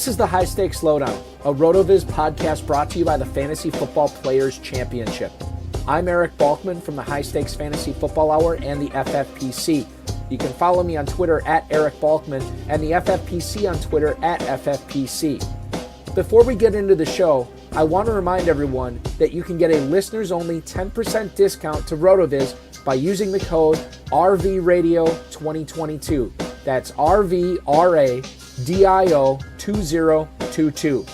This is the High-Stakes Lowdown, a RotoViz podcast brought to you by the Fantasy Football Players Championship. I'm Eric Balkman from the High-Stakes Fantasy Football Hour and the FFPC. You can follow me on Twitter at Eric Balkman and the FFPC on Twitter at FFPC. Before we get into the show, I want to remind everyone that you can get a listeners-only 10% discount to RotoViz by using the code RVRadio2022. That's RVRADIO2022.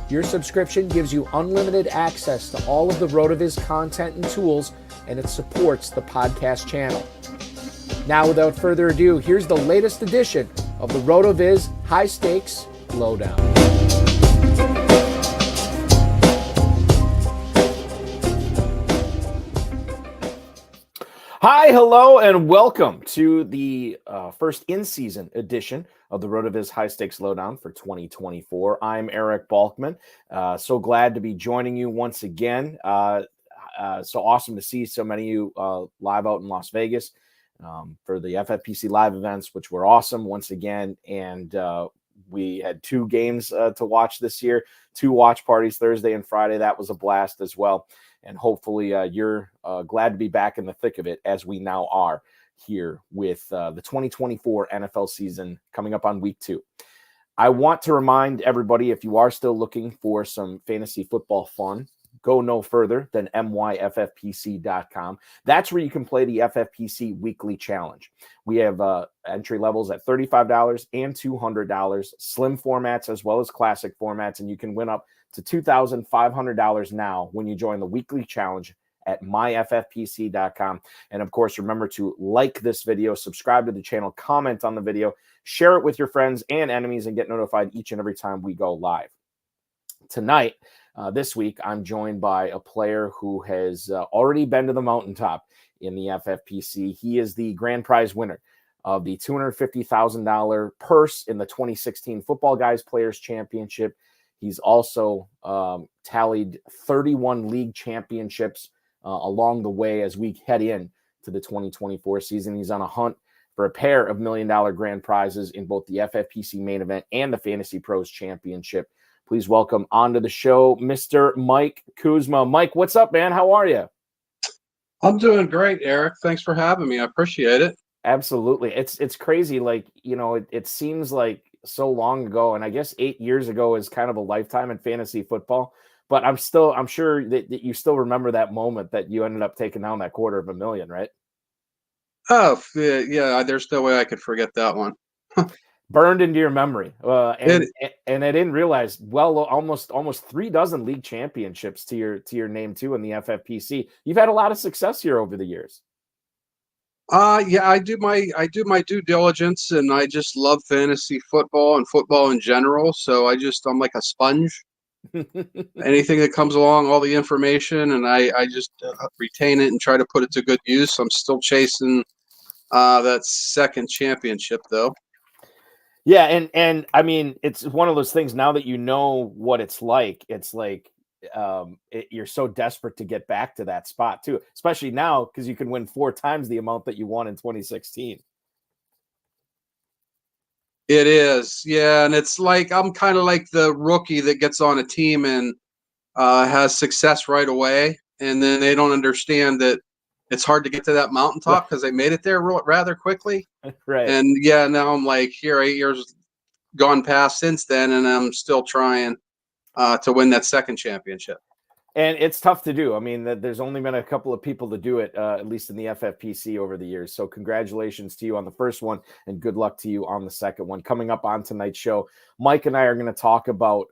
Your subscription gives you unlimited access to all of the RotoViz content and tools, and it supports the podcast channel. Now, without further ado, here's the latest edition of the RotoViz High-Stakes Lowdown. Hi, hello, and welcome to the first in-season edition of the RotoViz High-Stakes Lowdown for 2024. I'm Eric Balkman. So glad to be joining you once again. So awesome to see so many of you live out in Las Vegas for the FFPC live events, which were awesome once again. And we had two games to watch this year, two watch parties Thursday and Friday. That was a blast as well. And hopefully you're glad to be back in the thick of it, as we now are here with the 2024 NFL season coming up on week 2. I want to remind everybody, if you are still looking for some fantasy football fun, go no further than myffpc.com. That's where you can play the FFPC Weekly Challenge. We have entry levels at $35 and $200, slim formats as well as classic formats, and you can win up to $2,500 now when you join the weekly challenge at myffpc.com. And of course, remember to like this video, subscribe to the channel, comment on the video, share it with your friends and enemies, and get notified each and every time we go live. Tonight, this week, I'm joined by a player who has already been to the mountaintop in the FFPC. He is the grand prize winner of the $250,000 purse in the 2016 Football Guys Players Championship. He's also tallied 31 league championships along the way as we head in to the 2024 season. He's on a hunt for a pair of $1 million grand prizes in both the FFPC main event and the FantasyPros Championship. Please welcome onto the show, Mr. Mike Kuzma. Mike, what's up, man? How are you? I'm doing great, Eric. Thanks for having me. I appreciate it. Absolutely. It's crazy. Like, you know, it seems like so long ago, and I guess 8 years ago is kind of a lifetime in fantasy football, but I'm sure that you still remember that moment that you ended up taking down that $250,000, right? Oh, yeah. There's no way I could forget that one. Burned into your memory. And I didn't realize, well, almost 36 league championships to your name too in the FFPC. You've had a lot of success here over the years. Yeah, I do my due diligence, and I just love fantasy football and football in general. So I'm like a sponge. Anything that comes along, all the information, and I just retain it and try to put it to good use. I'm still chasing that second championship, though. Yeah, and I mean, it's one of those things now that you know what it's like you're so desperate to get back to that spot too, especially now because you can win 4 times the amount that you won in 2016. It is, yeah, and it's like I'm kind of like the rookie that gets on a team and has success right away, and then they don't understand that it's hard to get to that mountaintop because they made it there rather quickly. Right. And yeah, now I'm like here, 8 years gone past since then, and I'm still trying to win that second championship. And it's tough to do. I mean, there's only been a couple of people to do it, at least in the FFPC over the years. So congratulations to you on the first one, and good luck to you on the second one. Coming up on tonight's show, Mike and I are going to talk about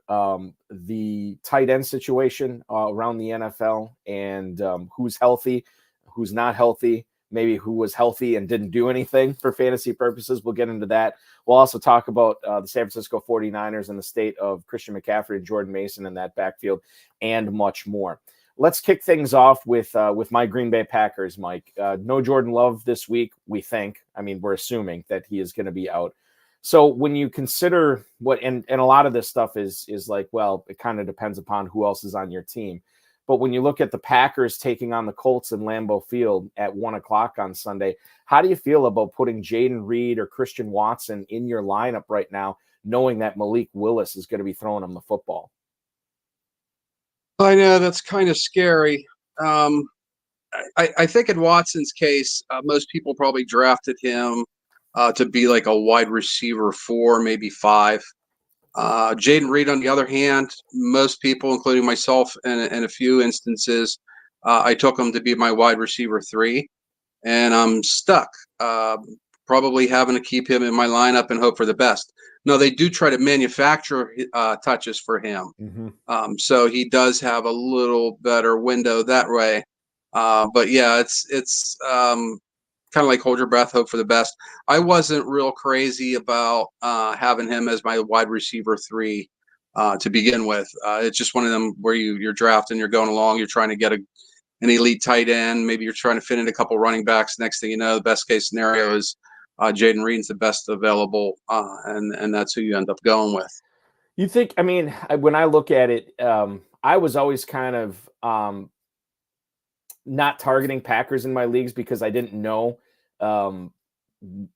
the tight end situation around the NFL and who's healthy, who's not healthy, maybe who was healthy and didn't do anything for fantasy purposes. We'll get into that. We'll also talk about the San Francisco 49ers and the state of Christian McCaffrey and Jordan Mason in that backfield, and much more. Let's kick things off with my Green Bay Packers, Mike. No Jordan Love this week, we think. I mean, we're assuming that he is going to be out. So when you consider and a lot of this stuff is like, well, it kind of depends upon who else is on your team. But when you look at the Packers taking on the Colts in Lambeau Field at 1:00 on Sunday, how do you feel about putting Jaden Reed or Christian Watson in your lineup right now, knowing that Malik Willis is going to be throwing them the football? I know that's kind of scary. I think in Watson's case, most people probably drafted him to be like a wide receiver 4, maybe 5. Jaden Reed, on the other hand, most people, including myself in a few instances, I took him to be my wide receiver 3, and I'm stuck. Probably having to keep him in my lineup and hope for the best. No, they do try to manufacture touches for him. Mm-hmm. So he does have a little better window that way. But yeah, it's kind of like hold your breath, hope for the best. I wasn't real crazy about having him as my wide receiver 3 to begin with. It's just one of them where you're drafting, you're going along, you're trying to get an elite tight end. Maybe you're trying to fit in a couple running backs. Next thing you know, the best case scenario is Jaden Reed's the best available, and that's who you end up going with. You think, I mean, when I look at it, I was always kind of not targeting Packers in my leagues because I didn't know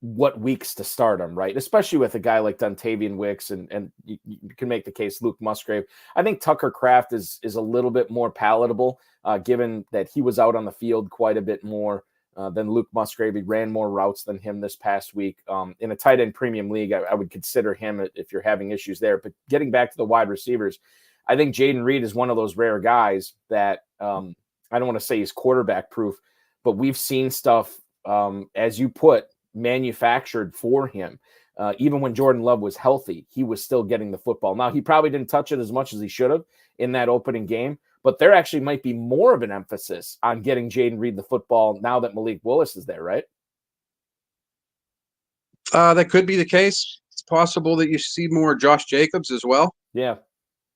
what weeks to start them, right? Especially with a guy like Dontavian Wicks, and you can make the case Luke Musgrave. I think Tucker Kraft is a little bit more palatable, given that he was out on the field quite a bit more than Luke Musgrave. He ran more routes than him this past week. In a tight end premium league, I would consider him if you're having issues there. But getting back to the wide receivers, I think Jaden Reed is one of those rare guys that I don't want to say he's quarterback proof, but we've seen stuff, as you put, manufactured for him. Even when Jordan Love was healthy, he was still getting the football. Now, he probably didn't touch it as much as he should have in that opening game, but there actually might be more of an emphasis on getting Jaden Reed the football now that Malik Willis is there, right? That could be the case. It's possible that you see more Josh Jacobs as well. Yeah.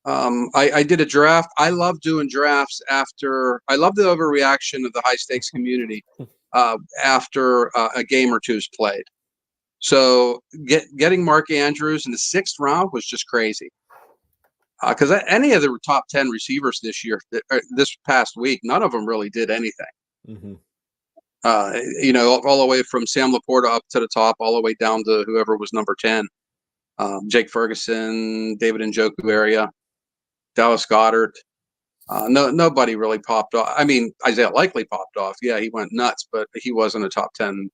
I did a draft. I love doing drafts after. I love the overreaction of the high stakes community after a game or two is played. So getting Mark Andrews in the 6th round was just crazy. Because any of the top 10 receivers this year, this past week, none of them really did anything. Mm-hmm. All the way from Sam Laporta up to the top, all the way down to whoever was number 10. Jake Ferguson, David Njoku area, Dallas Goedert. Nobody really popped off. I mean, Isaiah Likely popped off. Yeah, he went nuts, but he wasn't a top 10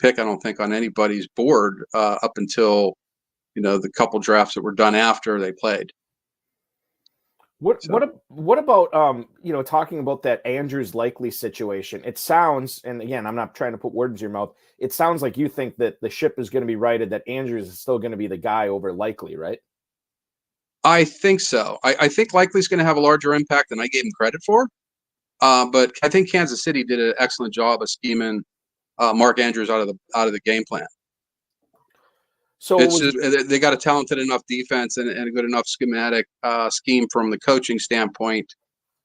pick, I don't think, on anybody's board up until, the couple drafts that were done after they played. What about talking about that Andrews Likely situation? It sounds, and again, I'm not trying to put words in your mouth, it sounds like you think that the ship is going to be righted, that Andrews is still going to be the guy over Likely, right? I think so. I think Likely's going to have a larger impact than I gave him credit for. But I think Kansas City did an excellent job of scheming Mark Andrews out of the game plan. So they got a talented enough defense and a good enough schematic scheme from the coaching standpoint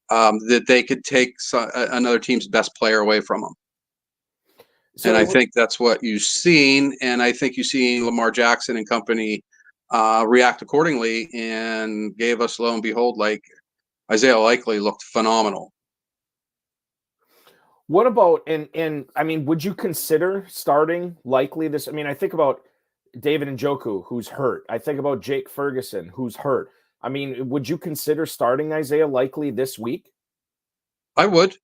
that they could take another team's best player away from them. So, and I think that's what you've seen. And I think you've seen Lamar Jackson and company react accordingly and gave us, lo and behold, like Isaiah Likely looked phenomenal. What about, and I mean, would you consider starting Likely this? I mean, I think about David Njoku, who's hurt. I think about Jake Ferguson, who's hurt. I mean, would you consider starting Isaiah Likely this week? I would.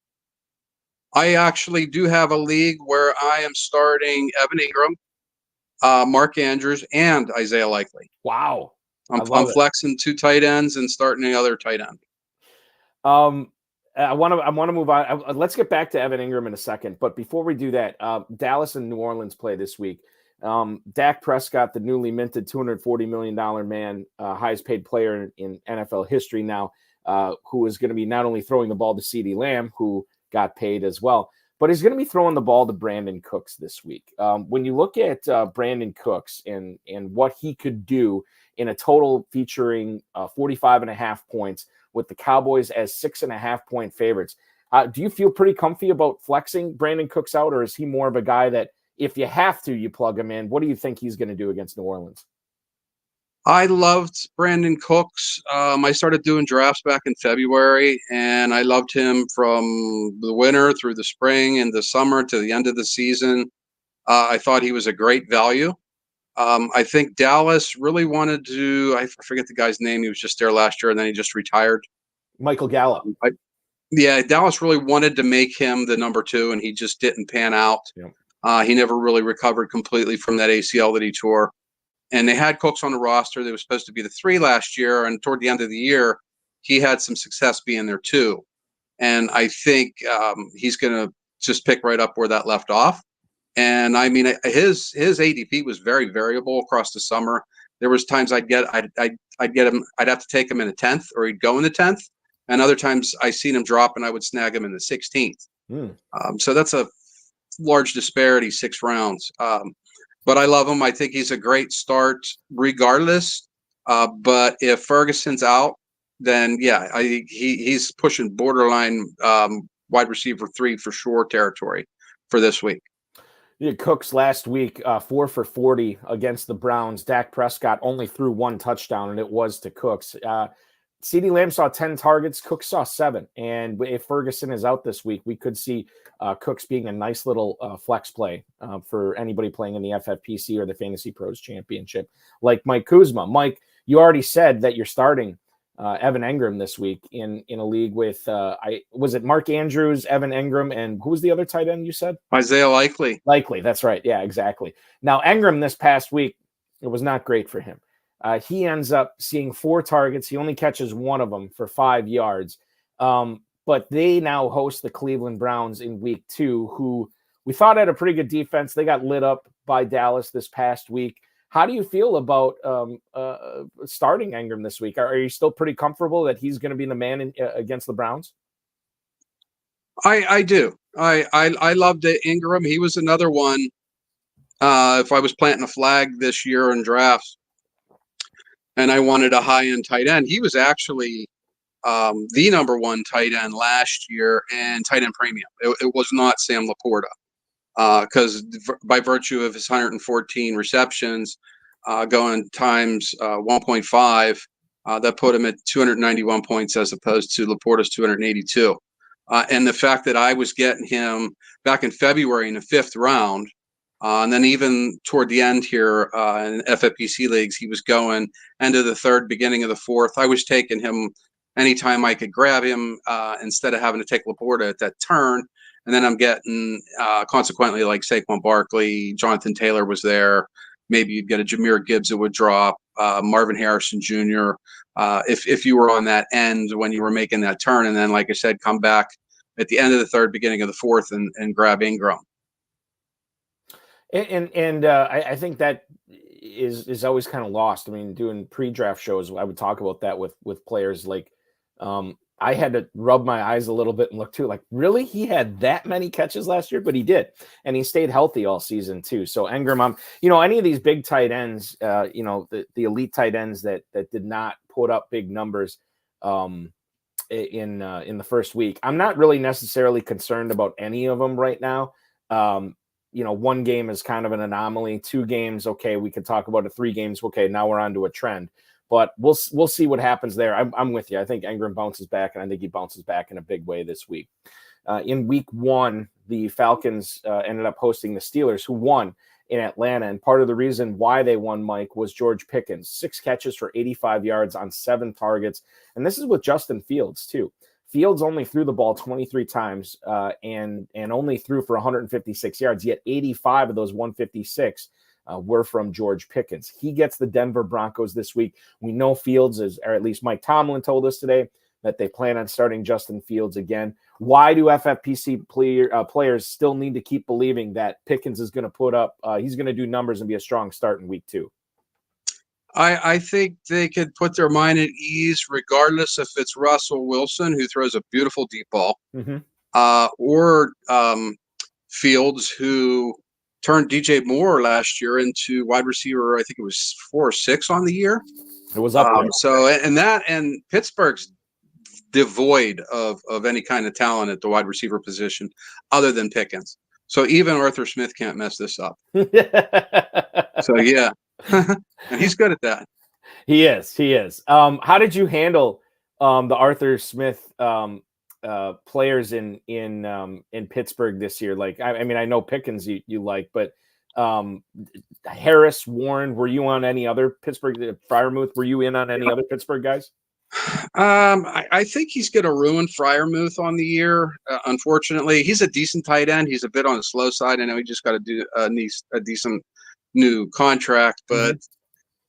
I actually do have a league where I am starting Evan Ingram, Mark Andrews, and Isaiah Likely. Wow. I'm flexing 2 tight ends and starting another tight end. I want to move on. Let's get back to Evan Ingram in a second. But before we do that, Dallas and New Orleans play this week. Dak Prescott, the newly minted $240 million man, highest paid player in NFL history now, who is going to be not only throwing the ball to CeeDee Lamb, who got paid as well, but he's going to be throwing the ball to Brandon Cooks this week. When you look at Brandon Cooks and what he could do in a total featuring 45.5 points with the Cowboys as 6.5-point favorites, do you feel pretty comfy about flexing Brandon Cooks out, or is he more of a guy that if you have to, you plug him in? What do you think he's going to do against New Orleans? I loved Brandon Cooks. I started doing drafts back in February, and I loved him from the winter through the spring and the summer to the end of the season. I thought he was a great value. I think Dallas really wanted to, I forget the guy's name. He was just there last year, and then he just retired. Michael Gallup. Yeah, Dallas really wanted to make him the number 2, and he just didn't pan out. Yeah. He never really recovered completely from that ACL that he tore. And they had Cooks on the roster. They were supposed to be the 3 last year, and toward the end of the year, he had some success being there too. And I think he's going to just pick right up where that left off. And I mean, his ADP was very variable across the summer. There was times I'd get him, I'd have to take him in the 10th, or he'd go in the 10th, and other times I seen him drop and I would snag him in the 16th. So that's a large disparity, 6 rounds. But I love him. I think he's a great start regardless. But if Ferguson's out, then yeah, he's pushing borderline wide receiver 3 for sure territory for this week. Yeah, Cooks last week, 4 for 40 against the Browns. Dak Prescott only threw 1 touchdown, and it was to Cooks. CeeDee Lamb saw 10 targets. Cooks saw 7. And if Ferguson is out this week, we could see Cooks being a nice little flex play for anybody playing in the FFPC or the Fantasy Pros Championship, like Mike Kuzma. Mike, you already said that you're starting Evan Engram this week in a league with, was it Mark Andrews, Evan Engram, and who was the other tight end you said? Isaiah Likely. Likely, that's right. Yeah, exactly. Now, Engram this past week, it was not great for him. He ends up seeing 4 targets. He only catches 1 of them for 5 yards. But they now host the Cleveland Browns in week 2, who we thought had a pretty good defense. They got lit up by Dallas this past week. How do you feel about starting Engram this week? Are you still pretty comfortable that he's going to be the man against the Browns? I do. I loved Ingram. He was another one. If I was planting a flag this year in drafts and I wanted a high-end tight end, he was actually the number 1 tight end last year in tight end premium. It was not Sam Laporta, because by virtue of his 114 receptions going times 1.5, that put him at 291 points as opposed to Laporta's 282. And the fact that I was getting him back in February in the 5th round, and then even toward the end here in FFPC leagues, he was going end of the 3rd, beginning of the 4th. I was taking him anytime I could grab him instead of having to take Laporta at that turn. And then I'm getting, consequently, like Saquon Barkley, Jonathan Taylor was there. Maybe you'd get a Jahmyr Gibbs that would drop, Marvin Harrison Jr. If you were on that end when you were making that turn. And then, like I said, come back at the end of the 3rd, beginning of the 4th, and grab Ingram. And I think that is always kind of lost. I mean, doing pre-draft shows, I would talk about that with players. Like, I had to rub my eyes a little bit and look too, like, really, he had that many catches last year, but he did, and he stayed healthy all season too. So Engram, any of these big tight ends, the elite tight ends that did not put up big numbers in the first week, I'm not really necessarily concerned about any of them right now. 1 game is kind of an anomaly. 2 games, okay, we could talk about it. 3 games, okay, now we're on to a trend. But we'll see what happens there. I'm with you. I think Engram bounces back, and I think he bounces back in a big way this week. In week 1, the Falcons ended up hosting the Steelers, who won in Atlanta. And part of the reason why they won, Mike, was George Pickens. 6 catches for 85 yards on 7 targets. And this is with Justin Fields, too. Fields only threw the ball 23 times and only threw for 156 yards, yet 85 of those 156 were from George Pickens. He gets the Denver Broncos this week. We know Fields or at least Mike Tomlin told us today, that they plan on starting Justin Fields again. Why do FFPC players still need to keep believing that Pickens is going to put up, he's going to do numbers and be a strong start in week 2? I think they could put their mind at ease regardless if it's Russell Wilson, who throws a beautiful deep ball, or Fields, who turned DJ Moore last year into wide receiver. I think it was 4 or 6 on the year. It was up there. So, and Pittsburgh's devoid of any kind of talent at the wide receiver position other than Pickens. So even Arthur Smith can't mess this up. So, yeah. And he's good at that. He is. He is. How did you handle the Arthur Smith players in Pittsburgh this year? Like, I mean, I know Pickens you like, but Harris, Warren, were you on any other Pittsburgh? Freiermuth, were you in on any other Pittsburgh guys? I think he's going to ruin Freiermuth on the year. Unfortunately, he's a decent tight end. He's a bit on the slow side. I know he just got to do a decent new contract, but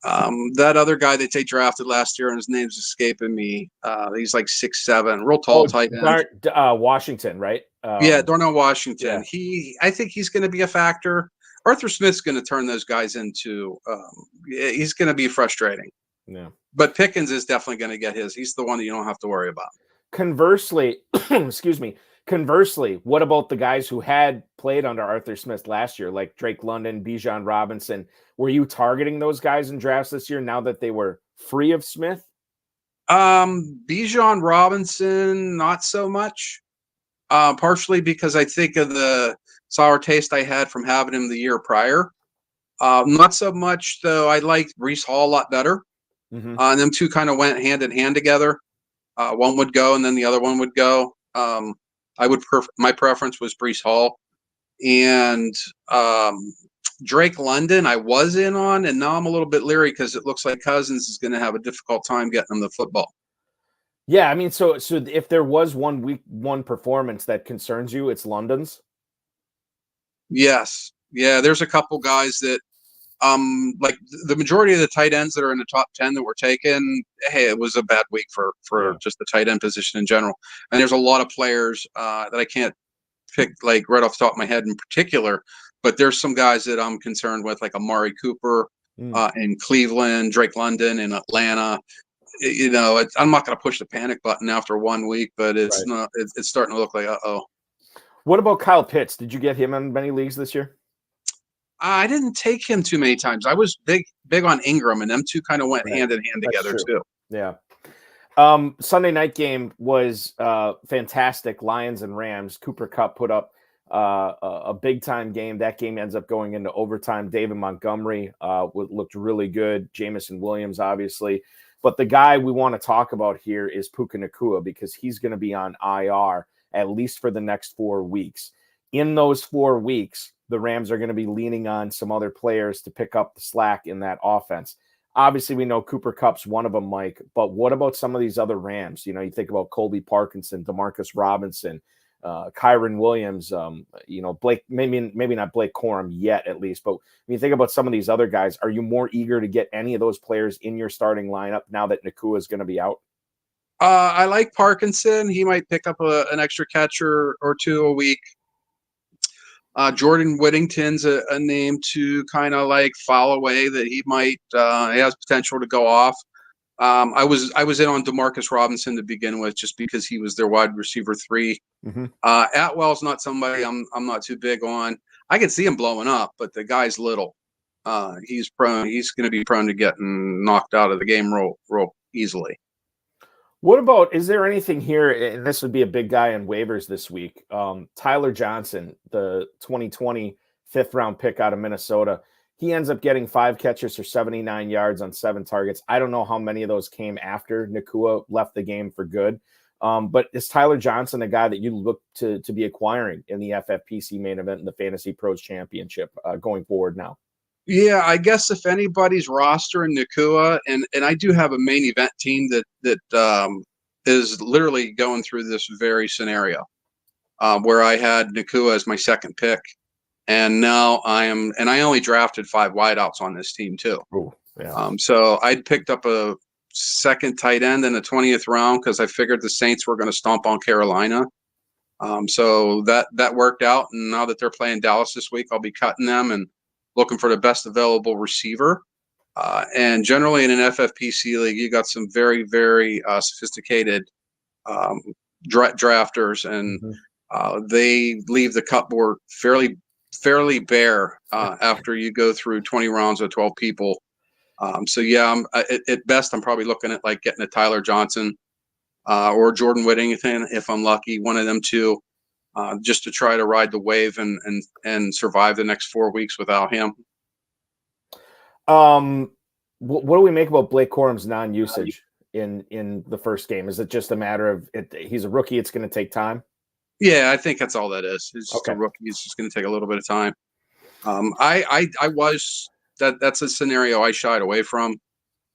that other guy that they drafted last year, and his name's escaping me. He's like 6'7", real tall tight end. Washington, right? Yeah, Darnell Washington. Yeah. I think he's going to be a factor. Arthur Smith's going to turn those guys into. He's going to be frustrating. Yeah. But Pickens is definitely going to get his. He's the one that you don't have to worry about. Conversely, excuse me. Conversely, what about the guys who had played under Arthur Smith last year, like Drake London, Bijan Robinson? Were you targeting those guys in drafts this year now that they were free of Smith? Bijan Robinson, not so much. Partially because I think of the sour taste I had from having him the year prior. Not so much, though. I liked Breece Hall a lot better. Mm-hmm. And them two kind of went hand in hand together. One would go, and then the other one would go. My preference was Breece Hall, and Drake London I was in on, and now I'm a little bit leery because it looks like Cousins is going to have a difficult time getting him the football. Yeah, I mean, so if there was one performance that concerns you, it's London's. Yes, yeah. There's a couple guys that, like the majority of the tight ends that are in the top 10 that were taken. Hey, it was a bad week for just the tight end position in general. And there's a lot of players that I can't pick like right off the top of my head in particular, but there's some guys that I'm concerned with, like Amari Cooper in Cleveland, Drake London in Atlanta. You know, I'm not going to push the panic button after 1 week, but it's not. It's starting to look like uh-oh. What about Kyle Pitts? Did you get him in many leagues this year? I didn't take him too many times. I was big on Ingram, and them two kind of went hand in hand together too. Yeah. Sunday night game was fantastic. Lions and Rams. Cooper Kupp put up a big time game. That game ends up going into overtime. David Montgomery looked really good. Jamison Williams, obviously. But the guy we want to talk about here is Puka Nacua, because he's going to be on IR at least for the next 4 weeks. In those 4 weeks, the Rams are going to be leaning on some other players to pick up the slack in that offense. Obviously, we know Cooper Kupp's one of them, Mike, but what about some of these other Rams? You know, you think about Colby Parkinson, Demarcus Robinson, Kyron Williams, Blake, maybe not Blake Corum yet, at least. But when you think about some of these other guys, are you more eager to get any of those players in your starting lineup now that Nacua is going to be out? I like Parkinson. He might pick up an extra catcher or two a week. Jordan Whittington's a name to kind of like file away that he might he has potential to go off. I was in on Demarcus Robinson to begin with, just because he was their wide receiver 3. Mm-hmm. Atwell's not somebody I'm not too big on. I can see him blowing up, but the guy's little. He's going to be prone to getting knocked out of the game real easily. What about, is there anything here, and this would be a big guy in waivers this week, Tyler Johnson, the 2020 5th-round pick out of Minnesota. He ends up getting 5 catches for 79 yards on 7 targets. I don't know how many of those came after Nacua left the game for good. But is Tyler Johnson a guy that you look to be acquiring in the FFPC main event in the FantasyPros Championship going forward now? Yeah, I guess if anybody's rostering Nacua, and I do have a main event team that is literally going through this very scenario, where I had Nacua as my second pick, and now I only drafted 5 wideouts on this team too. Ooh, yeah. So I'd picked up a second tight end in the 20th round because I figured the Saints were going to stomp on Carolina. So that worked out, and now that they're playing Dallas this week, I'll be cutting them and looking for the best available receiver. And generally in an FFPC league, you got some very, very sophisticated drafters, and they leave the cupboard fairly bare after you go through 20 rounds of 12 people. So yeah, at best, I'm probably looking at like getting a Tyler Johnson or Jordan Whittington if I'm lucky, one of them two. Just to try to ride the wave and survive the next 4 weeks without him. What do we make about Blake Corum's non-usage in the first game? Is it just a matter of he's a rookie, it's going to take time? Yeah, I think that's all that is. It's just Okay. a rookie. It's just going to take a little bit of time. That's a scenario I shied away from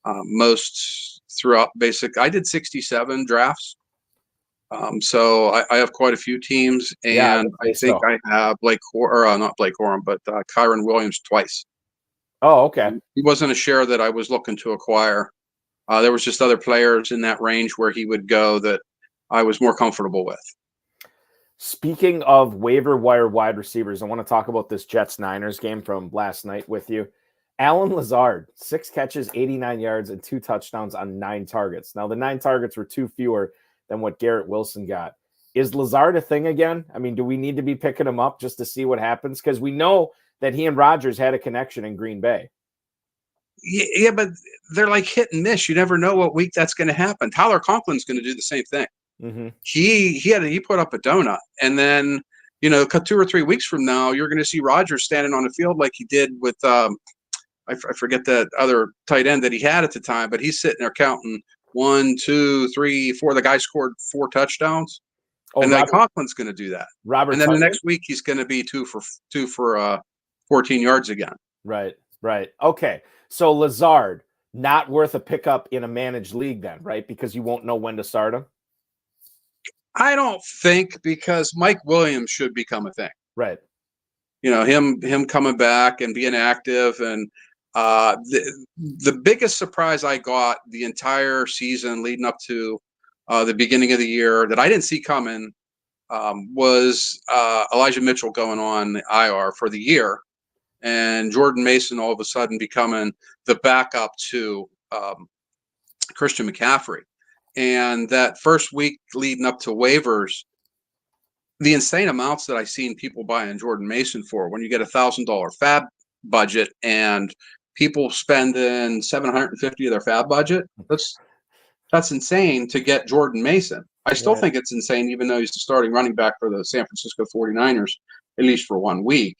most throughout basic. I did 67 drafts. So I have quite a few teams, and I think I have not Blake Corum, but Kyron Williams twice. Oh, okay. He wasn't a share that I was looking to acquire. There was just other players in that range where he would go that I was more comfortable with. Speaking of waiver wire wide receivers, I want to talk about this Jets-Niners game from last night with you. Allen Lazard, 6 catches, 89 yards, and 2 touchdowns on 9 targets. Now, the 9 targets were 2 fewer than what Garrett Wilson got. Is Lazard a thing again? I mean, do we need to be picking him up just to see what happens? Because we know that he and Rodgers had a connection in Green Bay. Yeah, but they're like hit and miss. You never know what week that's going to happen. Tyler Conklin's going to do the same thing. Mm-hmm. He put up a donut, and then 2 or 3 weeks from now, you're going to see Rodgers standing on the field like he did with I forget that other tight end that he had at the time, but he's sitting there counting 1, 2, 3, 4. The guy scored 4 touchdowns, and then Conklin's going to do that. And then the next week he's going to be 2 for 14 yards again. Right. Okay, so Lazard not worth a pickup in a managed league then, right? Because you won't know when to start him. I don't think, because Mike Williams should become a thing. Right. Him coming back and being active, and the biggest surprise I got the entire season leading up to the beginning of the year that I didn't see coming was Elijah Mitchell going on IR for the year, and Jordan Mason all of a sudden becoming the backup to Christian McCaffrey. And that first week leading up to waivers, the insane amounts that I've seen people buying Jordan Mason for, when you get $1,000 fab budget and people spending $750 of their fab budget, that's insane to get Jordan Mason. I still think it's insane, even though he's the starting running back for the San Francisco 49ers, at least for 1 week.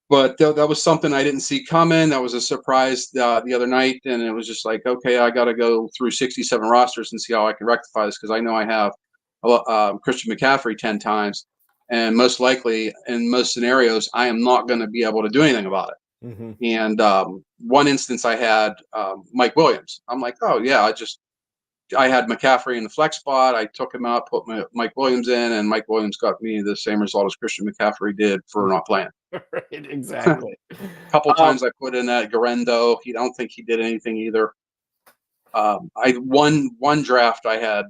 But that was something I didn't see coming. That was a surprise the other night, and it was just like, okay, I got to go through 67 rosters and see how I can rectify this, because I know I have Christian McCaffrey 10 times, and most likely in most scenarios, I am not going to be able to do anything about it. Mm-hmm. And one instance I had Mike Williams. I'm like, oh yeah, I had McCaffrey in the flex spot. I took him out, put Mike Williams in, and Mike Williams got me the same result as Christian McCaffrey did for not playing. Right, exactly. A couple times I put in that Garendo. I don't think he did anything either. One draft I had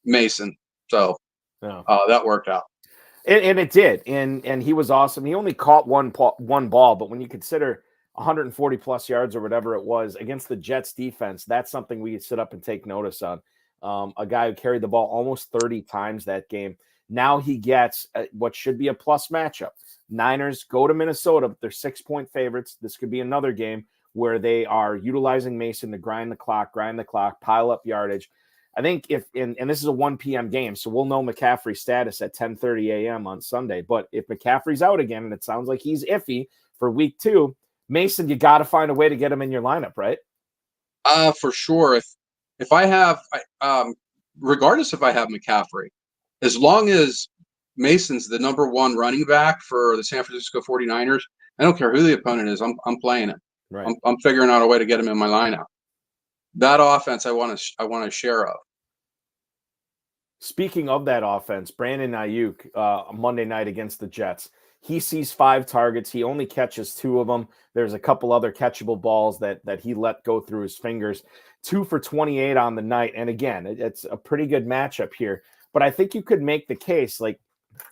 Mason, so that worked out. And it did, and he was awesome. He only caught one ball, but when you consider 140 plus yards or whatever it was against the Jets defense, that's something we could sit up and take notice on. A guy who carried the ball almost 30 times that game. Now he gets what should be a plus matchup. Niners go to Minnesota, but they're 6-point favorites. This could be another game where they are utilizing Mason to grind the clock, pile up yardage. I think and this is a 1 p.m. game, so we'll know McCaffrey's status at 10:30 a.m. on Sunday. But if McCaffrey's out again, and it sounds like he's iffy for week 2, Mason, you got to find a way to get him in your lineup, right? For sure. If I have, regardless if I have McCaffrey, as long as Mason's the number 1 running back for the San Francisco 49ers, I don't care who the opponent is. I'm playing it. Right. I'm figuring out a way to get him in my lineup. That offense, I want a share of. Speaking of that offense, Brandon Ayuk, Monday night against the Jets, he sees 5 targets. He only catches 2 of them. There's a couple other catchable balls that he let go through his fingers. 2 for 28 on the night. And again, it's a pretty good matchup here. But I think you could make the case, like,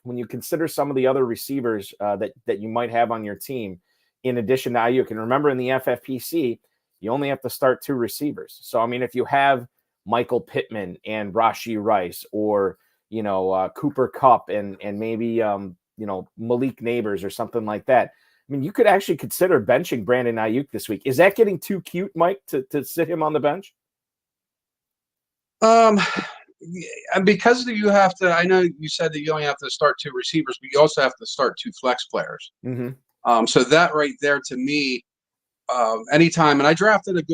when you consider some of the other receivers that you might have on your team, in addition to Ayuk, and remember in the FFPC, you only have to start 2 receivers. So, I mean, if you have Michael Pittman and Rashee Rice, or, Cooper Kupp and maybe, Malik Neighbors or something like that, I mean, you could actually consider benching Brandon Ayuk this week. Is that getting too cute, Mike, to sit him on the bench? Because you have to, I know you said that you only have to start 2 receivers, but you also have to start 2 flex players. Mm-hmm. So that right there, to me, anytime, and I drafted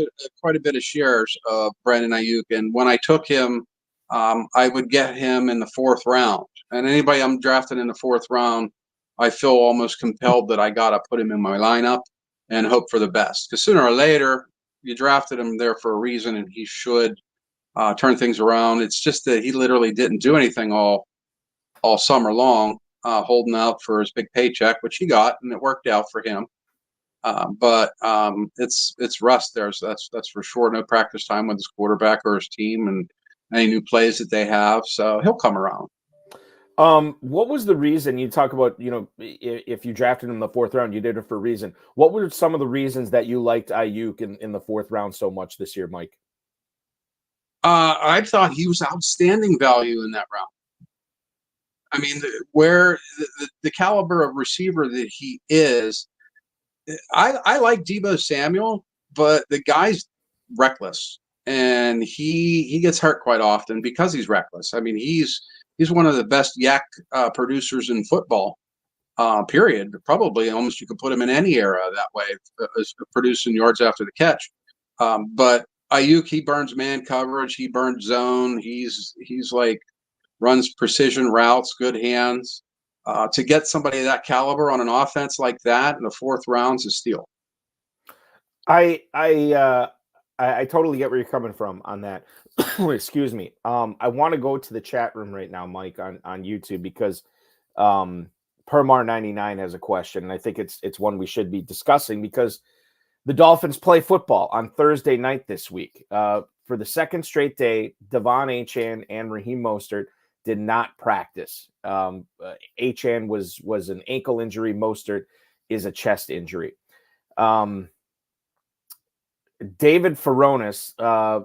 quite a bit of shares of Brandon Ayuk, and when I took him, I would get him in the 4th round. And anybody I'm drafting in the 4th round, I feel almost compelled that I got to put him in my lineup and hope for the best. Because sooner or later, you drafted him there for a reason, and he should turn things around. It's just that he literally didn't do anything all summer long, holding out for his big paycheck, which he got, and it worked out for him. But it's rust there, so that's for sure. No practice time with his quarterback or his team, and any new plays that they have. So he'll come around. What was the reason you talk about, if you drafted him in the 4th round, you did it for a reason. What were some of the reasons that you liked Ayuk in the 4th round so much this year, Mike? I thought he was outstanding value in that round. I mean, where the caliber of receiver that he is, I like Deebo Samuel, but the guy's reckless, and he gets hurt quite often because he's reckless. I mean, he's one of the best yak producers in football, period. Probably almost you could put him in any era that way, as producing yards after the catch. But Ayuk, he burns man coverage, he burns zone. He's like runs precision routes, good hands. To get somebody of that caliber on an offense like that in the 4th round's a steal. I totally get where you're coming from on that. Excuse me. I want to go to the chat room right now, Mike, on YouTube, because Permar99 has a question, and I think it's one we should be discussing, because the Dolphins play football on Thursday night this week. For the 2nd straight day, Devon Achane and Raheem Mostert did not practice. Achane was an ankle injury. Mostert is a chest injury. David Furones,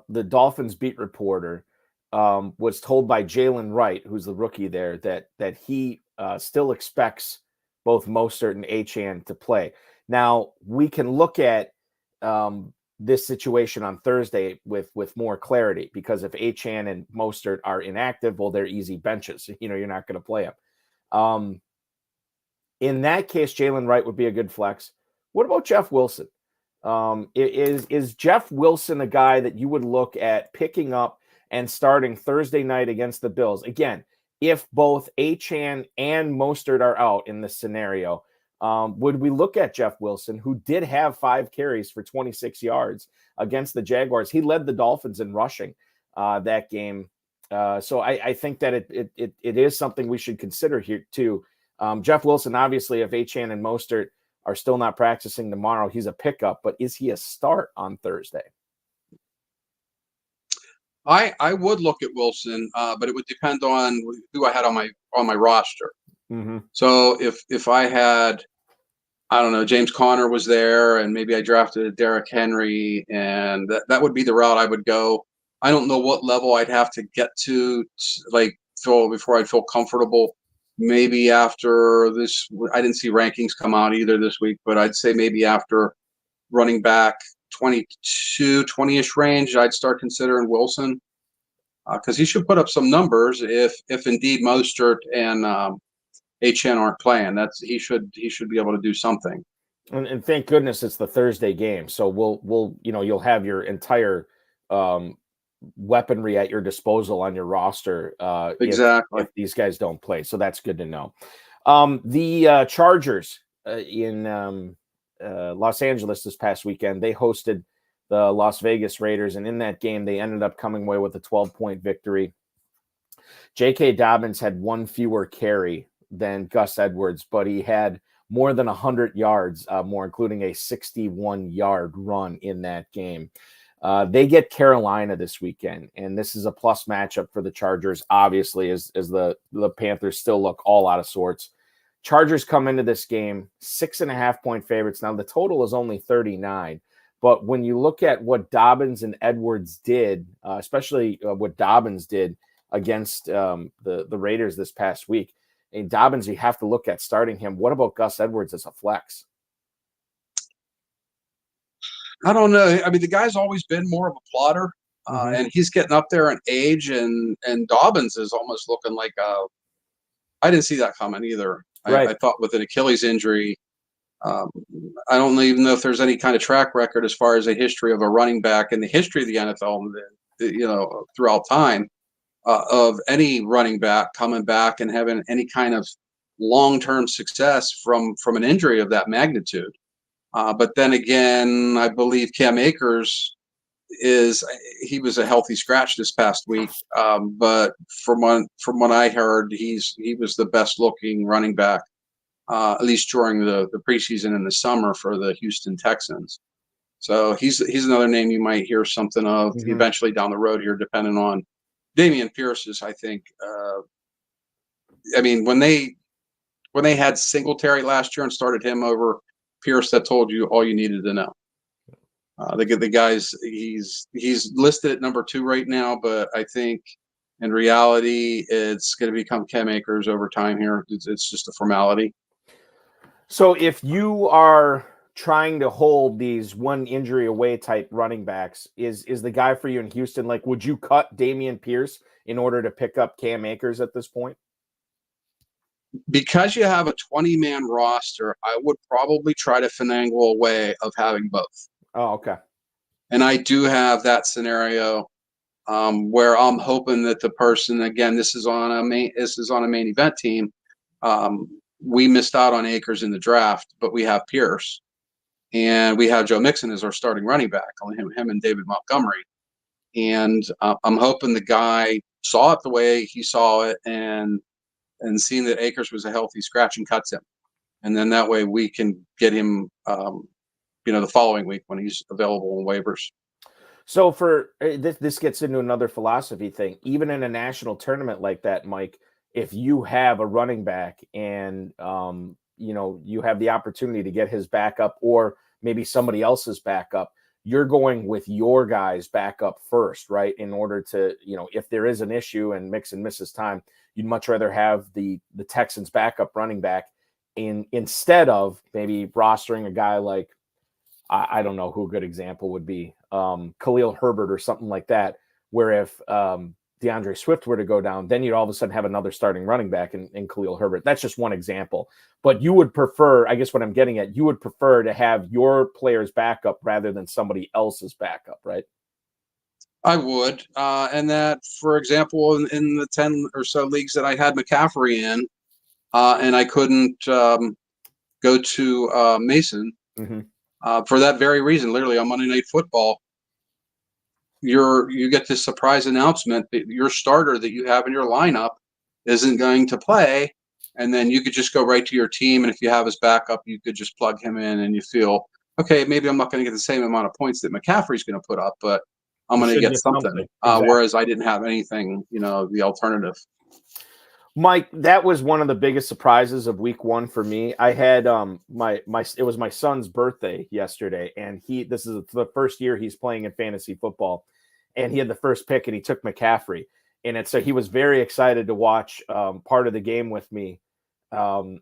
the Dolphins beat reporter, was told by Jalen Wright, who's the rookie there, that he still expects both Mostert and Achane to play. Now, we can look at this situation on Thursday with more clarity, because if Achane and Mostert are inactive, well, they're easy benches. You're not going to play them. In that case, Jalen Wright would be a good flex. What about Jeff Wilson? Is Jeff Wilson a guy that you would look at picking up and starting Thursday night against the Bills? Again, if both Achane and Mostert are out in this scenario, would we look at Jeff Wilson, who did have 5 carries for 26 yards against the Jaguars? He led the Dolphins in rushing that game. So I think that it is something we should consider here too. Jeff Wilson, obviously, if Achane and Mostert are still not practicing tomorrow, he's a pickup, but is he a start on Thursday? I would look at Wilson, but it would depend on who I had on my roster. Mm-hmm. So if I had, I don't know, James Conner was there, and maybe I drafted Derrick Henry, and that would be the route I would go. I don't know what level I'd have to get to before I'd feel comfortable. Maybe after this, I didn't see rankings come out either this week, but I'd say maybe after running back 22, 20-ish range, I'd start considering Wilson, because he should put up some numbers if indeed Mostert and Achane aren't playing. He should be able to do something. And thank goodness it's the Thursday game, so we'll you'll have your entire weaponry at your disposal on your roster. Exactly. If these guys don't play, so that's good to know. The Chargers in Los Angeles this past weekend, they hosted the Las Vegas Raiders, and in that game they ended up coming away with a 12-point victory. J.K. Dobbins had 1 fewer carry than Gus Edwards, but he had more than 100 yards more, including a 61-yard run in that game. They get Carolina this weekend, and this is a plus matchup for the Chargers, obviously, as the Panthers still look all out of sorts. Chargers come into this game 6.5-point favorites. Now, the total is only 39, but when you look at what Dobbins and Edwards did, especially what Dobbins did against the Raiders this past week, and Dobbins, you have to look at starting him. What about Gus Edwards as a flex? I don't know. I mean, the guy's always been more of a plotter, and he's getting up there in age, and Dobbins is almost looking like I didn't see that coming either. Right. I thought with an Achilles injury, I don't even know if there's any kind of track record as far as a history of a running back in the history of the NFL, throughout time, of any running back coming back and having any kind of long-term success from an injury of that magnitude. But then again, I believe Cam Akers he was a healthy scratch this past week. But from what I heard, he was the best looking running back, at least during the preseason in the summer for the Houston Texans. So he's another name you might hear something of eventually down the road here, depending on Dameon Pierce's. I think. I mean, when they had Singletary last year and started him over Pierce, that told you all you needed to know. The guy's he's listed at number 2 right now, but I think in reality it's going to become Cam Akers over time here. It's just a formality. So if you are trying to hold these one injury away type running backs, is the guy for you in Houston? Like, would you cut Dameon Pierce in order to pick up Cam Akers at this point? Because you have a 20-man roster, I would probably try to finagle a way of having both. Oh, okay. And I do have that scenario where I'm hoping that the person, again, this is on a main event team. We missed out on Akers in the draft, but we have Pierce, and we have Joe Mixon as our starting running back. Him and David Montgomery, and I'm hoping the guy saw it the way he saw it, and seeing that Akers was a healthy scratch and cuts him, and then that way we can get him. The following week when he's available in waivers. So for this gets into another philosophy thing. Even in a national tournament like that, Mike, if you have a running back and you have the opportunity to get his backup or maybe somebody else's backup, you're going with your guy's backup first, right? In order to, if there is an issue and Mixon misses time, you'd much rather have the Texans backup running back instead of maybe rostering a guy like, I don't know who a good example would be, Khalil Herbert or something like that, where if DeAndre Swift were to go down, then you'd all of a sudden have another starting running back in Khalil Herbert. That's just one example. But you would prefer, I guess what I'm getting at, you would prefer to have your player's backup rather than somebody else's backup, right? I would. And that, for example, in the 10 or so leagues that I had McCaffrey in, and I couldn't go to Mason, for that very reason, literally on Monday Night Football, you get this surprise announcement that your starter that you have in your lineup isn't going to play, and then you could just go right to your team, and if you have his backup, you could just plug him in, and you feel, okay, maybe I'm not going to get the same amount of points that McCaffrey's going to put up, but I'm going to get something. Exactly. Whereas I didn't have anything, the alternative. Mike, that was one of the biggest surprises of week 1 for me. I had it was my son's birthday yesterday, and this is the first year he's playing in fantasy football, and he had the first pick and he took McCaffrey. And so he was very excited to watch part of the game with me to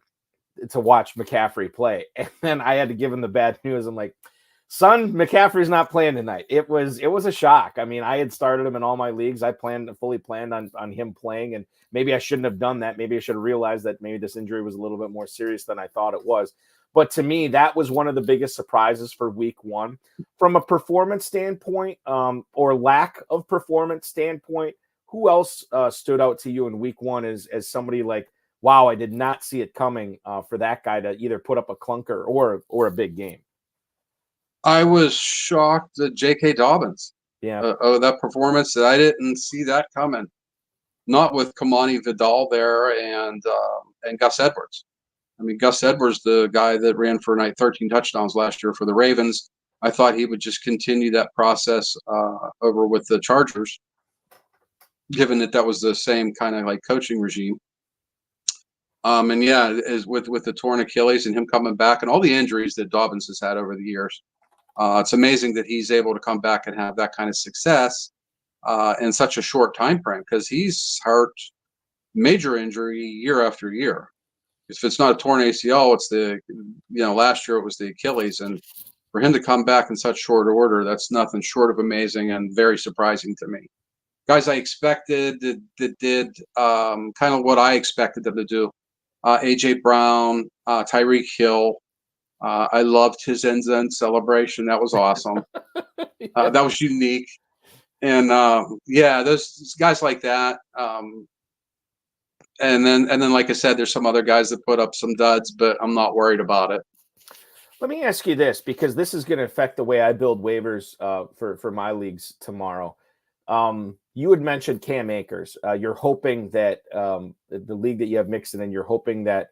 watch McCaffrey play. And then I had to give him the bad news. I'm like, son, McCaffrey's not playing tonight. It was a shock. I mean, I had started him in all my leagues. I fully planned on him playing, and maybe I shouldn't have done that. Maybe I should have realized that maybe this injury was a little bit more serious than I thought it was. But to me, that was one of the biggest surprises for week 1. From a performance standpoint, or lack of performance standpoint, who else stood out to you in week 1 as somebody like, wow, I did not see it coming for that guy to either put up a clunker or a big game? I was shocked at J.K. Dobbins. Yeah. That performance, that I didn't see that coming. Not with Kamani Vidal there and Gus Edwards. I mean, Gus Edwards, the guy that ran for 13 touchdowns last year for the Ravens, I thought he would just continue that process over with the Chargers, given that was the same kind of like coaching regime. And yeah, as with the torn Achilles and him coming back and all the injuries that Dobbins has had over the years, it's amazing that he's able to come back and have that kind of success in such a short time frame, because he's hurt major injury year after year. If it's not a torn ACL, it's last year it was the Achilles, and for him to come back in such short order, that's nothing short of amazing and very surprising to me. Guys I expected that did kind of what I expected them to do. A.J. Brown, Tyreek Hill, I loved his end zone celebration. That was awesome. Yeah. That was unique. And yeah, those guys like that. And then, like I said, there's some other guys that put up some duds, but I'm not worried about it. Let me ask you this, because this is going to affect the way I build waivers for my leagues tomorrow. You had mentioned Cam Akers. You're hoping that the league that you have Mixon in, you're hoping that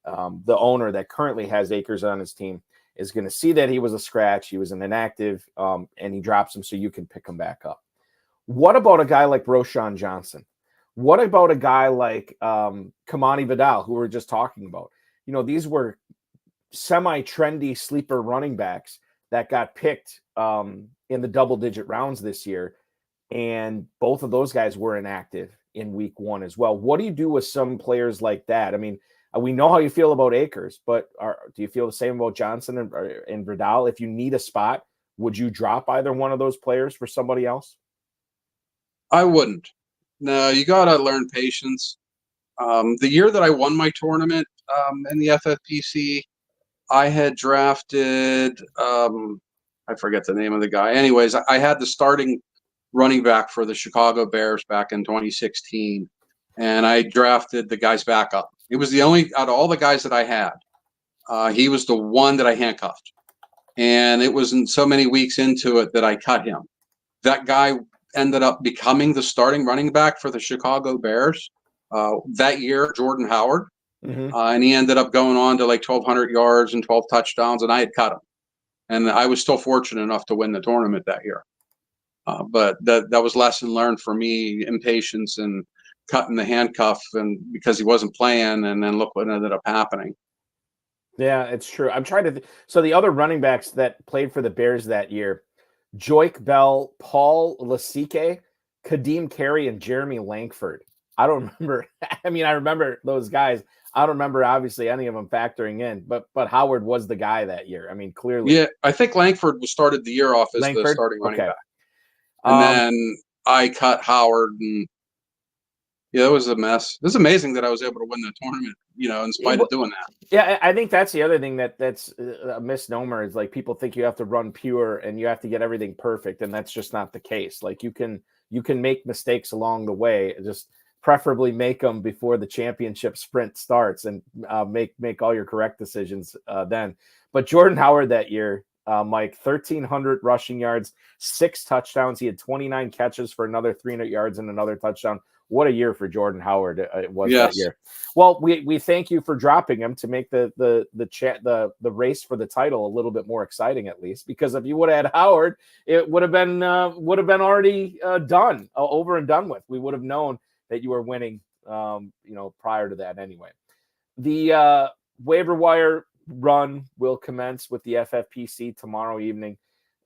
the owner that currently has Akers on his team is going to see that he was a scratch, he was an inactive, and he drops him so you can pick him back up. What about a guy like Roschon Johnson? What about a guy like Kamani Vidal, who we were just talking about? You know, these were semi-trendy sleeper running backs that got picked in the double-digit rounds this year, and both of those guys were inactive in week 1 as well. What do you do with some players like that? I mean, we know how you feel about Akers, but do you feel the same about Johnson and Vidal? If you need a spot, would you drop either one of those players for somebody else? I wouldn't. No, you got to learn patience. The year that I won my tournament in the FFPC, I had drafted, I forget the name of the guy. Anyways, I had the starting running back for the Chicago Bears back in 2016, and I drafted the guy's backup. It was the only, out of all the guys that I had, he was the one that I handcuffed. And it wasn't so many weeks into it that I cut him. That guy ended up becoming the starting running back for the Chicago Bears that year, Jordan Howard. Mm-hmm. And he ended up going on to like 1,200 yards and 12 touchdowns, and I had cut him. And I was still fortunate enough to win the tournament that year. But that was lesson learned for me, impatience and cutting the handcuff, and because he wasn't playing, and then look what ended up happening. Yeah, it's true. I'm trying to so the other running backs that played for the Bears that year, Joique Bell, Paul Lasike, Kadeem Carey, and Jeremy Langford. I don't remember. I mean, I remember those guys. I don't remember, obviously, any of them factoring in, but Howard was the guy that year. I mean, clearly. Yeah, I think Langford was started the year off as Langford? the starting running Okay. back. And then I cut Howard, and yeah, it was a mess. It was amazing that I was able to win the tournament, in spite of doing that. Yeah, I think that's the other thing that's a misnomer is like people think you have to run pure and you have to get everything perfect, and that's just not the case. Like you can make mistakes along the way, just preferably make them before the championship sprint starts, and make all your correct decisions then. But Jordan Howard that year, Mike, 1,300 rushing yards, 6 touchdowns. He had 29 catches for another 300 yards and another touchdown. What a year for Jordan Howard it was that year. Well, we thank you for dropping him to make the race for the title a little bit more exciting, at least, because if you would have had Howard, it would have been already done, over and done with. We would have known that you were winning, prior to that anyway. The waiver wire run will commence with the FFPC tomorrow evening.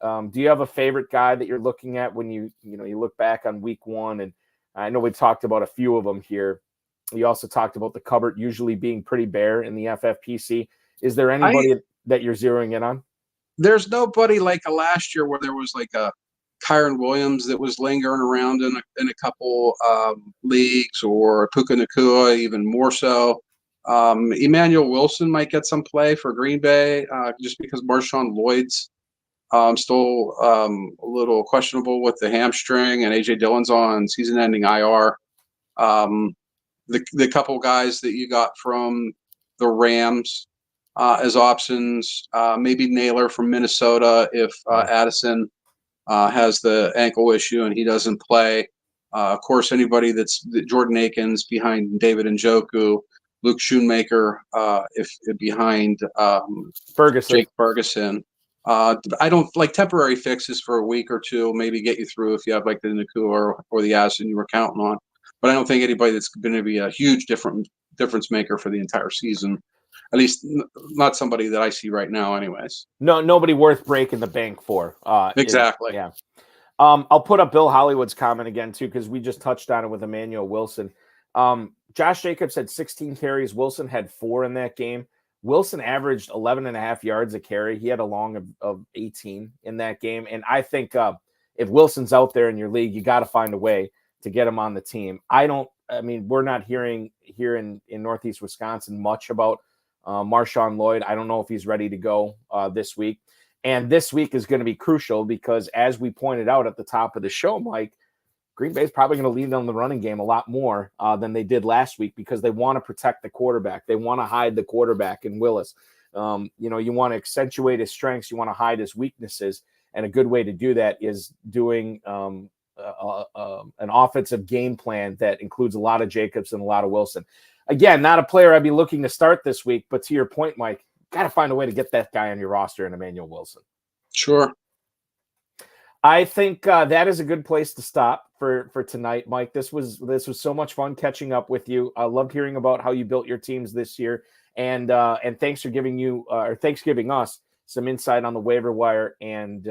Do you have a favorite guy that you're looking at when you look back on week 1? And I know we talked about a few of them here. You also talked about the cupboard usually being pretty bare in the FFPC. Is there anybody that you're zeroing in on? There's nobody like last year where there was like a Kyron Williams that was lingering around in a couple leagues, or Puka Nacua even more so. Emmanuel Wilson might get some play for Green Bay just because Marshawn Lloyd's still a little questionable with the hamstring, and A.J. Dillon's on season-ending IR. The couple guys that you got from the Rams as options, maybe Naylor from Minnesota if Addison has the ankle issue and he doesn't play. Of course, anybody that's Jordan Akins behind David Njoku, Luke Schoonmaker if behind Jake Ferguson. I don't like temporary fixes for a week or two, maybe get you through if you have like the Nacua or the Addison you were counting on. But I don't think anybody that's going to be a huge difference maker for the entire season. At least not somebody that I see right now anyways. No, nobody worth breaking the bank for. Exactly. Yeah. I'll put up Bill Hollywood's comment again, too, because we just touched on it with Emmanuel Wilson. Josh Jacobs had 16 carries. Wilson had 4 in that game. Wilson averaged 11.5 yards a carry. He had a long of 18 in that game. And I think if Wilson's out there in your league, you got to find a way to get him on the team. We're not hearing here in Northeast Wisconsin much about Marshawn Lloyd, I don't know if he's ready to go this week. And this week is going to be crucial because, as we pointed out at the top of the show, Mike, Green Bay is probably going to lean on the running game a lot more than they did last week because they want to protect the quarterback. They want to hide the quarterback in Willis. You want to accentuate his strengths. You want to hide his weaknesses. And a good way to do that is doing an offensive game plan that includes a lot of Jacobs and a lot of Wilson. Again, not a player I'd be looking to start this week, but to your point, Mike, got to find a way to get that guy on your roster in Emmanuel Wilson. Sure. I think that is a good place to stop for tonight, Mike. This was so much fun catching up with you. I loved hearing about how you built your teams this year, and thanks for giving us some insight on the waiver wire and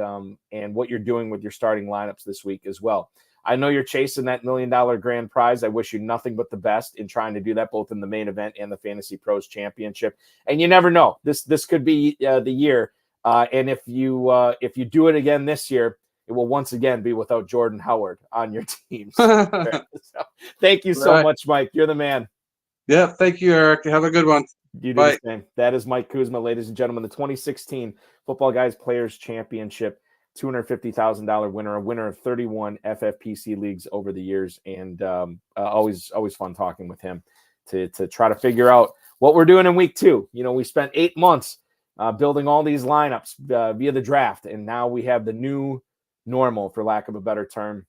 what you're doing with your starting lineups this week as well. I know you're chasing that $1 million grand prize. I wish you nothing but the best in trying to do that, both in the main event and the Fantasy Pros Championship. And you never know, this could be the year. And if you do it again this year, it will once again be without Jordan Howard on your team. So, thank you so much, Mike. You're the man. Yeah, thank you, Eric. Have a good one. You do the same. That is Mike Kuzma, ladies and gentlemen, the 2016 Football Guys Players Championship, $250,000 winner, a winner of 31 FFPC leagues over the years, and always fun talking with him to try to figure out what we're doing in week 2. We spent 8 months building all these lineups via the draft, and now we have the new normal, for lack of a better term,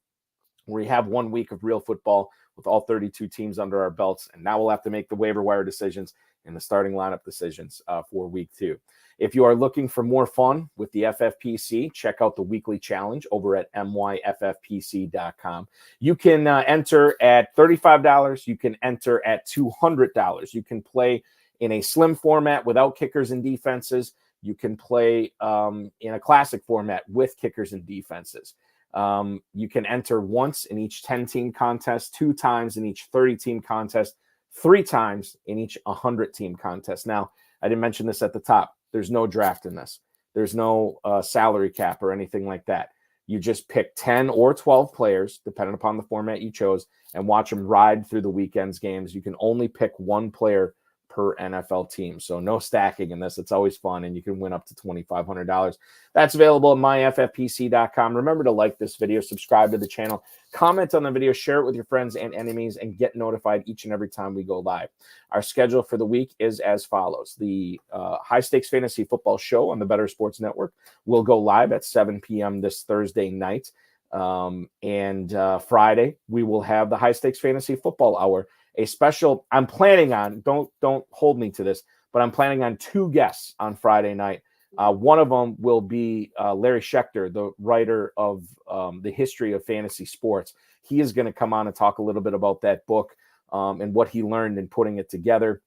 where we have 1 week of real football with all 32 teams under our belts, and now we'll have to make the waiver wire decisions and the starting lineup decisions for week 2. If you are looking for more fun with the FFPC, check out the weekly challenge over at myffpc.com. You can enter at $35. You can enter at $200. You can play in a slim format without kickers and defenses. You can play in a classic format with kickers and defenses. You can enter once in each 10-team contest, 2 times in each 30-team contest, 3 times in each 100-team contest. Now, I didn't mention this at the top. There's no draft in this. There's no salary cap or anything like that. You just pick 10 or 12 players, depending upon the format you chose, and watch them ride through the weekend's games. You can only pick 1 player per NFL team. So no stacking in this. It's always fun, and you can win up to $2,500. That's available at myffpc.com. Remember to like this video, subscribe to the channel, comment on the video, share it with your friends and enemies, and get notified each and every time we go live. Our schedule for the week is as follows. The High Stakes Fantasy Football Show on the Better Sports Network will go live at 7 p.m. this Thursday night. And Friday, we will have the High Stakes Fantasy Football Hour, a special. I'm planning on, don't hold me to this, but I'm planning on 2 guests on Friday night. One of them will be Larry Schechter, the writer of the history of fantasy sports. He is going to come on and talk a little bit about that book and what he learned in putting it together.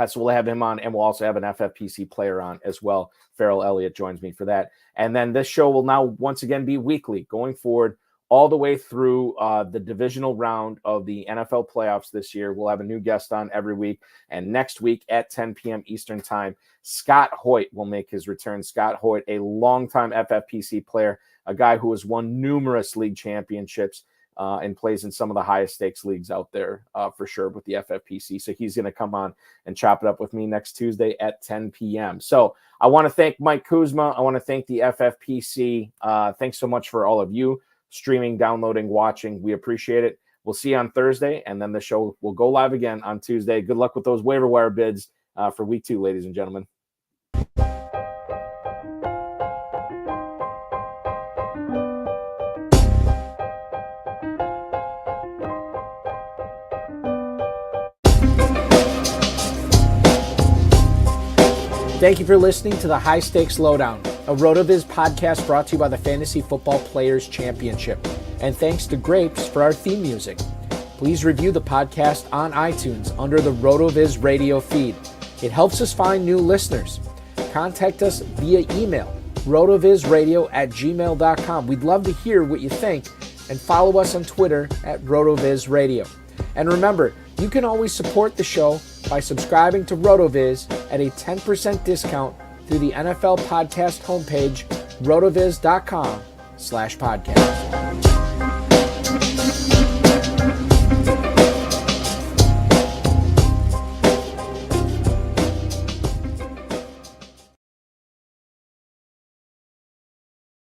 So we'll have him on, and we'll also have an FFPC player on as well. Farrell Elliott joins me for that. And then this show will now once again be weekly going forward, all the way through the divisional round of the NFL playoffs this year. We'll have a new guest on every week. And next week at 10 p.m. Eastern time, Scott Hoyt will make his return. Scott Hoyt, a longtime FFPC player, a guy who has won numerous league championships and plays in some of the highest stakes leagues out there for sure with the FFPC. So he's going to come on and chop it up with me next Tuesday at 10 p.m. So I want to thank Mike Kuzma. I want to thank the FFPC. Thanks so much for all of you streaming, downloading, watching. We appreciate it. We'll see you on Thursday, and then the show will go live again on Tuesday. Good luck with those waiver wire bids for week 2, ladies and gentlemen. Thank you for listening to the High Stakes Lowdown, a RotoViz podcast brought to you by the Fantasy Football Players Championship. And thanks to Grapes for our theme music. Please review the podcast on iTunes under the RotoViz radio feed. It helps us find new listeners. Contact us via email, rotovizradio@gmail.com. We'd love to hear what you think, and follow us on Twitter at RotoVizRadio. And remember, you can always support the show by subscribing to RotoViz at a 10% discount through the NFL podcast homepage, rotoviz.com/podcast.